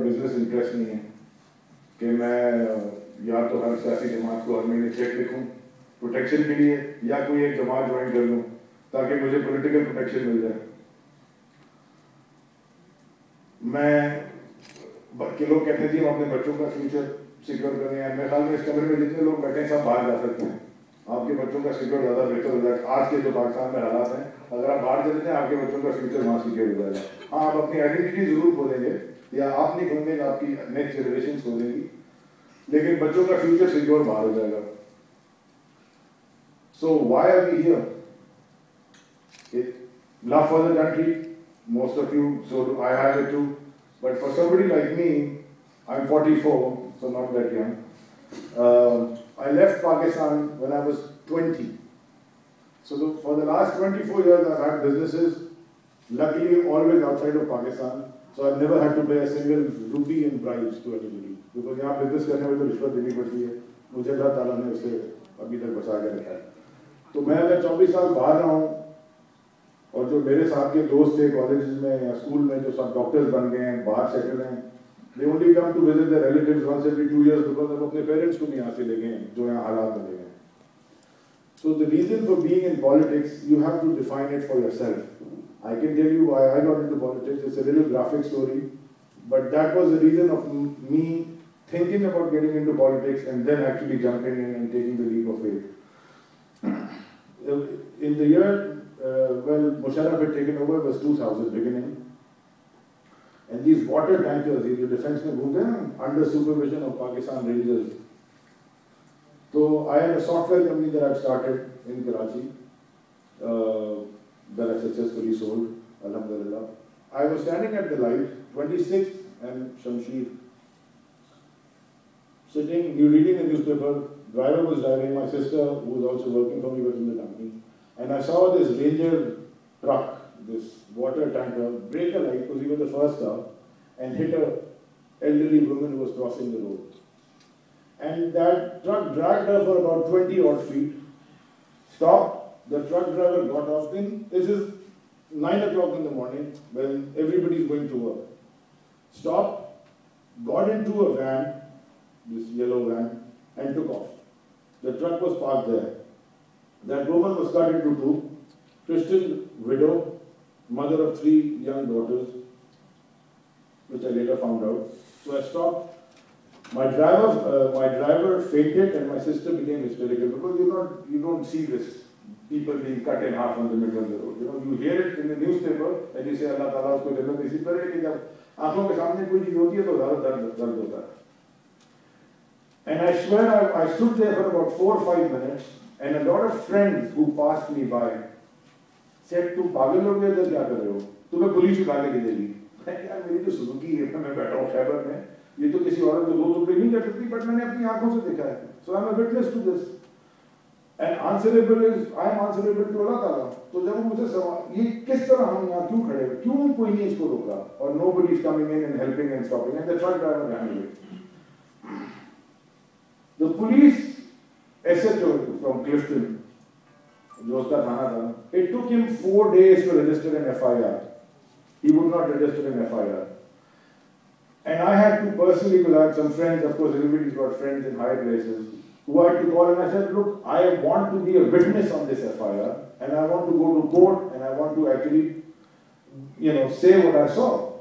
Business interest नहीं है कि मैं या तो हर सियासी जमात को हर महीने चेक लिखूँ प्रोटेक्शन के लिए, या कोई एक जमात ज्वाइन कर लूँ ताकि मुझे पॉलिटिकल प्रोटेक्शन मिल जाए। कि लोग कहते हैं जी हम अपने बच्चों का फ्यूचर सिक्योर कर रहे हैं। मेरे ख्याल में इस कमरे में जितने लोग बैठे हैं सब बाहर जा सकते हैं, आपके बच्चों का सिक्योर ज़्यादा बेहतर हो जाएगा। आज के जो पाकिस्तान में हालात हैं, अगर आप बाहर चले जाएं आपके बच्चों का फ्यूचर वहाँ सिक्योर हो जाएगा। हाँ, आप अपनी आइडेंटिटी जरूर खो देंगे, या आप नहीं खोलेंगे, आपकी नेक्स्ट जनरेशन खो देंगी, लेकिन बच्चों का फ्यूचर सिक्योर बाहर हो जाएगा। So why are we here? Love for the country, most of you, so I have it too. But for somebody like me, I'm 44, so not that young. I left Pakistan when I was 20. So for the last 24 years, I've had businesses, luckily always outside of Pakistan. So I've never had to pay a single rupee in bribes to anybody. Because यहाँ business करने में तो रिश्वत देनी पड़ती है, मुझे अल्लाह ताला ने उसे अभी तक बचा के रखा है। तो मैं अगर 24 साल बाहर रहा हूँ, और जो मेरे साथ के दोस्त थे कॉलेज में या स्कूल में जो सब डॉक्टर्स बन गए हैं, बाहर सेटल हैं, they only come to visit their relatives once every 2 years because अब अपने पेरेंट्स को भी यहाँ से ले गए हैं जो यहाँ हालात बने हैं। So the reason for being in politics, you have to define it for yourself. I can tell you why I got into politics. It's a little graphic story, but that was the reason of me thinking about getting into politics and then actually jumping in and taking the leap of faith. In the year when Musharraf had taken over, was 2000 beginning, and these water tankers, these defense में घूमते हैं under supervision of Pakistan Rangers. So I had a software company that I started in Karachi that I successfully sold, alhamdulillah. I was standing at the light, 26th and Shamsheer, sitting, reading the newspaper. Driver was driving, my sister, who was also working for me, was in the company. And I saw this Ranger truck, this water tanker, break a light because he was the first car, and hit an elderly woman who was crossing the road. And that truck dragged her for about 20 odd feet, stopped, the truck driver got off. Then this is 9 o'clock in the morning when everybody is going to work. Stopped, got into a van, this yellow van, and took off. The truck was parked there. That woman was cut into two, Christian widow, mother of 3 young daughters, which I later found out. So I stopped. My driver fainted and my sister became hysterical because you don't see this, people being cut in half on the middle of the road. You know, you hear it in the newspaper and you say Allah Taala usko jannat nasiib kare, lekin jab aankhon ke saamne koi cheez hoti hai to zyada dard hota hai. And I swear I stood there for about 4 or 5 minutes, and a lot of friends who passed me by said, "तुम पागल हो गए, इधर क्या कर रहे हो? तुम्हें पुलिस उठा के ले गई।" यार मेरी तो सुजुकी है, मैं बैठा हूँ खैबर में, ये तो किसी औरत को 2 रुपए नहीं कर सकती, बट मैंने अपनी आंखों से देखा है. So I'm a witness to this. And I am answerable to Allah Taala. तो जब वो मुझे सवाल, ये किस तरह हम यहाँ क्यों खड़े, क्यों कोई नहीं इसको रोका, और nobody is coming in and helping and stopping, and the truck driver ran away. The police SHO from Clifton, जो उसका थाना था, it took him 4 days to register an FIR. He would not register an FIR. And I had to personally, because I had some friends, of course everybody's got friends in high places, who I had to call, and I said, look, I want to be a witness on this FIR, and I want to go to court, and I want to actually, say what I saw.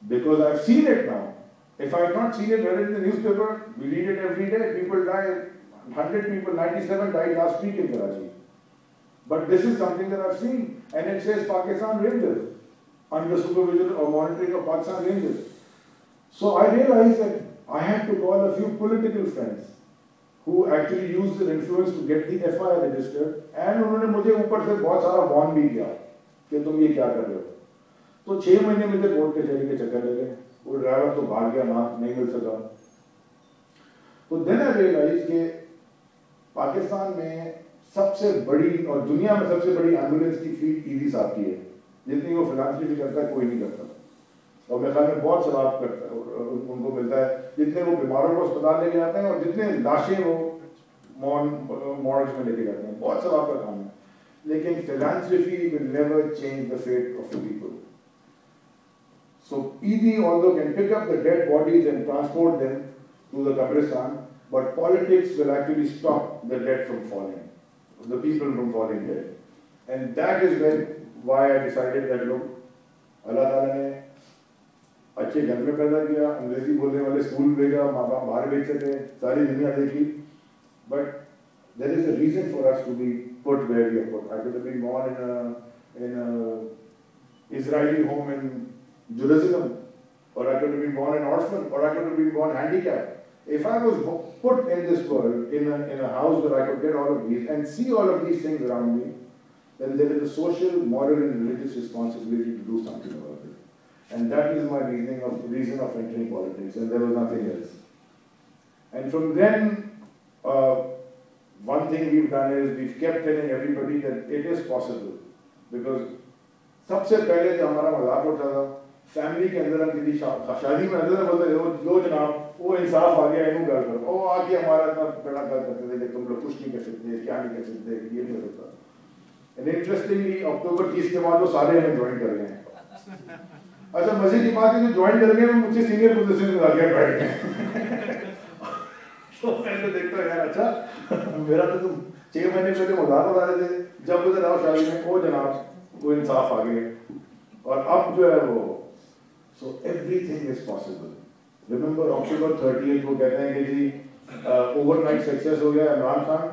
Because I've seen it now. If I had not seen it, read it in the newspaper, we read it every day, people die, 100 people, 97 died last week in Karachi. But this is something that I've seen, and it says Pakistan Rangers, under supervision or monitoring of Pakistan Rangers. So I realized that I had to call a few political friends who actually used their influence to get the FIR registered, and उन्होंने मुझे ऊपर से बहुत सारा warn भी किया कि तुम ये क्या कर रहे हो. तो 6 महीने मुझे कोर्ट कचहरी के चक्कर लगे, वो ड्राइवर तो भाग गया, नहीं मिल सका. तो then I realized कि पाकिस्तान में सबसे बड़ी और दुनिया में सबसे बड़ी एम्बुलेंस की फील्ड ईदी साहब की है, जितनी वो फिलांथ्रपी करता है कोई नहीं करता, और मेरे ख्याल में बहुत सवाब करता है उनको मिलता है, जितने वो बीमारों को अस्पताल लेके जाते हैं और जितने लाशें वो मॉर्ग्स में लेके जाते हैं, बहुत सवाब का काम है. लेकिन फिलांथ्रपी will never change the fate of the people. So ED although can pick up the dead bodies and transport them to the Qabristan, but politics will actually stop the dead from falling, the people from falling dead. And that is why I decided that look, Allah Ta'ala ने अच्छे घर में पैदा किया, अंग्रेजी बोलने वाले school भेजा, माँ बाप बाहर भेजते थे, सारी दुनिया देखी. But there is a reason for us to be put where we are put. I could have been born in a Israeli home in Jerusalem, or I could have been born an orphan, or I could have been born handicapped. If I was put in this world, in a house where I could get all of these and see all of these things around me, then there is a social, moral and religious responsibility to do something about it. And that is my reason of entering politics, and there was nothing else. And from then, one thing we've done is we've kept telling everybody that it is possible. Because सबसे पहले जो हमारा मजाक उठा था, family के अंदर हम किसी शादी में अंदर बोलते थे, लो जनाब, वो इंसाफ आ गया, इन्हों गल करो, वो आके हमारा इतना बड़ा गल करते थे कि तुम लोग कुछ नहीं कर सकते, क्या नहीं कर सकते, ये नहीं हो सकता. And interestingly, अक्टूबर 30 के बाद वो सारे हमें ज्वाइन कर गए हैं. अच्छा मजे की बात है जो ज्वाइन कर गए वो मुझसे सीनियर पोजीशन में आगे बैठ गए. तो मैंने देखता यार अच्छा मेरा तो तुम 6 महीने पहले मजाक उड़ा रहे थे, जब उधर आओ शादी में ओ जनाब वो इंसाफ आ गए और अब जो है वो so everything is possible. Remember October 30th वो कहते हैं कि जी ओवरनाइट सक्सेस हो गया इमरान खान,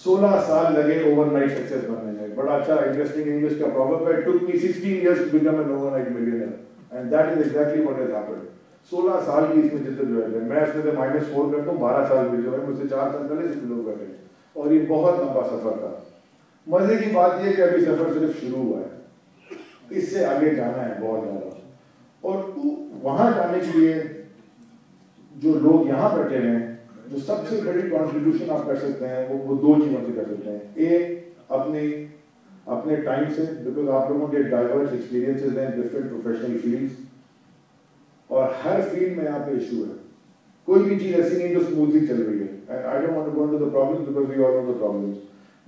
16 साल लगे ओवरनाइट सक्सेस बनने में. बड़ा अच्छा इंटरेस्टिंग इंग्लिश का प्रॉब्लम है. It took me 16 years to become an overnight millionaire, and that is exactly what has happened. 16 साल की इसमें जिद्दोजहद है. मैं इसमें से -4 करता हूँ, 12 साल भी जो है मुझसे 4 साल पहले से लोग बैठे और ये बहुत लंबा सफर था. मजे की बात ये कि अभी सफर सिर्फ शुरू हुआ है, इससे आगे जाना है बहुत ज्यादा. और वहां जाने के लिए जो लोग यहाँ बैठे हैं, जो सबसे बड़ी कंट्रीब्यूशन आप कर सकते हैं वो 2 चीजों से कर सकते हैं. एक अपने टाइम से, बिकॉज आप लोगों के डाइवर्स एक्सपीरियंसेस हैं डिफरेंट प्रोफेशनल फील्ड्स, और हर फील्ड में यहाँ पे इशू है. कोई भी चीज ऐसी नहीं जो स्मूथली चल रही है. I don't want to go into the problems because we all know the problems.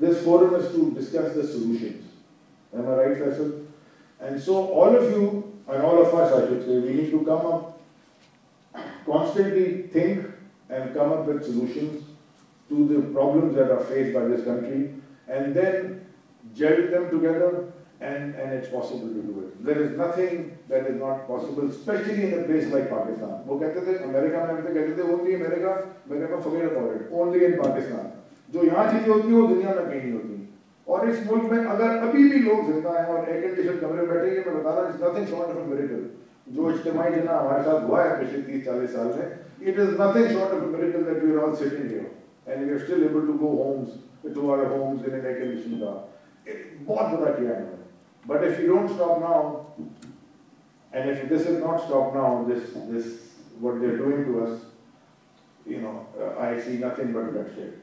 This forum is to discuss the solutions. Am I right, Faisal? And so all of you and all of us, I should say, we need to come up, constantly think and come up with solutions to the problems that are faced by this country, and then gel them together, and it's possible to do it. There is nothing that is not possible, especially in a place like Pakistan. वो कहते थे America में कहते थे only America, मैं कहता हूँ forget about it, only in Pakistan. जो यहाँ चीजें होती हैं वो दुनिया में कहीं नहीं होती. और इस मुल्क में अगर अभी भी लोग जिंदा हैं और एयर कंडीशन कमरे में बैठे हैं, मैं बता रहा हूँ, nothing short of a miracle. जो इज्तिमाई जना हमारे साथ हुआ है पिछले 30-40 साल में, it is nothing short of a miracle that we are all sitting here and we are still able to go homes to our homes in an air condition car. बहुत बुरा किया है इन्होंने. But if you don't stop now, and if this is not stop now, this what they are doing to us, you know, I see nothing but bloodshed.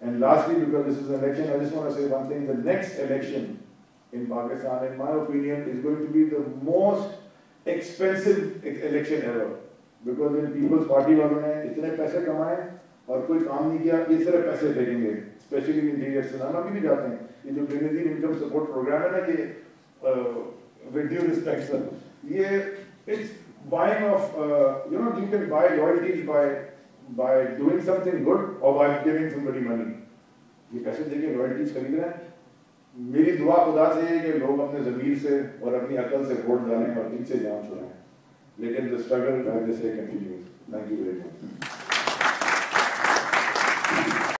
And lastly, because this is an election, I just want to say one thing. The next election in Pakistan, in my opinion, is going to be the most expensive election ever. Because when People's Party वालों ने इतने पैसे कमाए और कोई काम नहीं किया, इस तरह पैसे फेंकेंगे, स्पेशली इंटीरियर से. हम अभी भी जाते हैं. ये जो बेनजीर इनकम सपोर्ट प्रोग्राम है ना, ये with due respect sir, ये it's buying of you know, you can buy loyalties by doing something good or by giving somebody money. ये पैसे देके रॉयल्टीज खरीद रहे हैं. मेरी दुआ खुदा से है कि लोग अपने ज़मीर से और अपनी अकल से वोट डालें और इनसे जान छुड़ाएं. लेकिन the struggle, as they say, continues. Thank you very much.